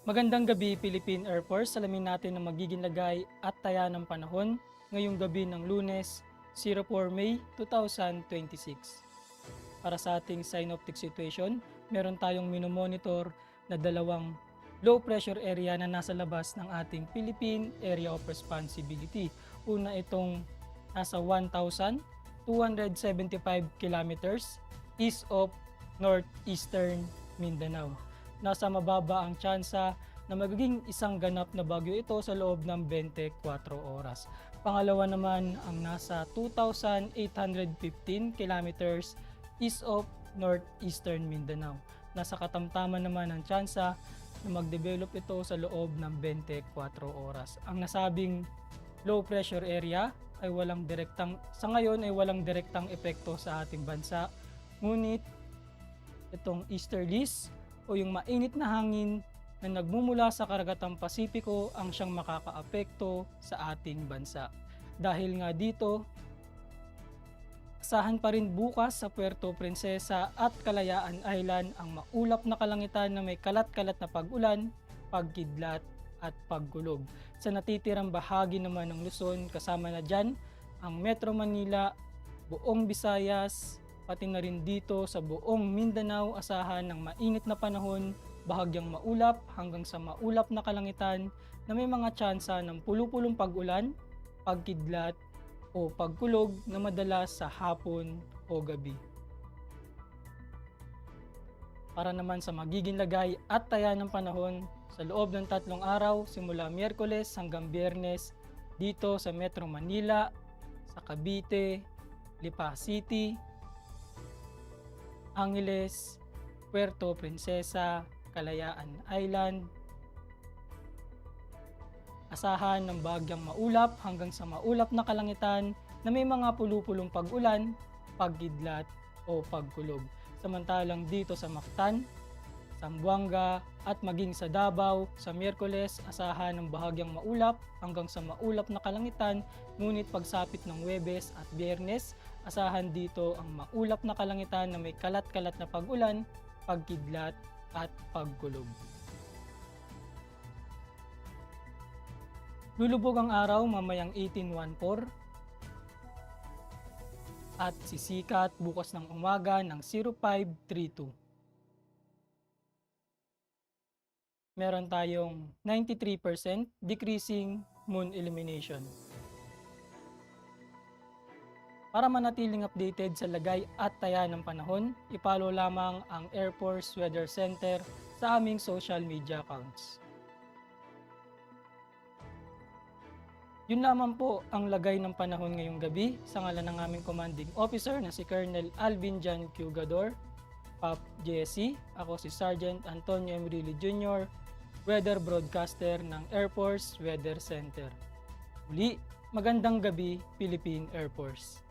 Magandang gabi, Philippine Air Force. Alamin natin ang magiging lagay at taya ng panahon ngayong gabi ng Lunes, 04 May 2026. Para sa ating synoptic situation, meron tayong minomonitor na dalawang low pressure area na nasa labas ng ating Philippine Area of Responsibility. Una itong nasa 1,275 kilometers east of northeastern Mindanao. Nasa mababa ang tsansa na magiging isang ganap na bagyo ito sa loob ng 24 oras. Pangalawa naman ang nasa 2,815 kilometers east of northeastern Mindanao. Nasa katamtaman naman ang tsansa na mag-develop ito sa loob ng 24 oras. Ang nasabing low pressure area ay sa ngayon ay walang direktang epekto sa ating bansa. Ngunit itong easterlies o yung mainit na hangin na nagmumula sa karagatang Pasipiko ang siyang makakaapekto sa ating bansa. Dahil nga dito, asahan pa rin bukas sa Puerto Princesa at Kalayaan Island ang maulap na kalangitan na may kalat-kalat na pag-ulan, pagkidlat at pagkulog. Sa natitirang bahagi naman ng Luzon, kasama na dyan ang Metro Manila, buong Visayas, pati na rin dito sa buong Mindanao, asahan ng mainit na panahon, bahagyang maulap hanggang sa maulap na kalangitan na may mga tsansa ng pulu-pulong pag-ulan, pagkidlat o pagkulog na madalas sa hapon o gabi. Para naman sa magiging lagay at taya ng panahon sa loob ng 3 araw simula Miyerkules hanggang Biyernes dito sa Metro Manila, sa Cavite, Lipa City, Angeles, Puerto Princesa, Kalayaan Island. Asahan ng bahagyang maulap hanggang sa maulap na kalangitan na may mga pulu-pulong pag-ulan, pagkidlat o pagkulog. Samantalang dito sa Mactan, Zamboanga at maging sa Davao sa Miyerkules, asahan ng bahagyang maulap hanggang sa maulap na kalangitan, ngunit pagsapit ng Huwebes at Biyernes, asahan dito ang maulap na kalangitan na may kalat-kalat na pag-ulan, pagkidlat at pagkulog. Lulubog ang araw mamayang 18:14 at sisikat bukas ng umaga ng 05:32. Meron tayong 93% decreasing moon illumination. Para manatiling updated sa lagay at taya ng panahon, i-follow lamang ang Air Force Weather Center sa aming social media accounts. Yun lamang po ang lagay ng panahon ngayong gabi sa ngalan ng aming commanding officer na si Colonel Alvin Jan Cugador, PAP JSC. Ako si Sergeant Antonio Emrilio Jr., Weather Broadcaster ng Air Force Weather Center. Muli, magandang gabi, Philippine Air Force.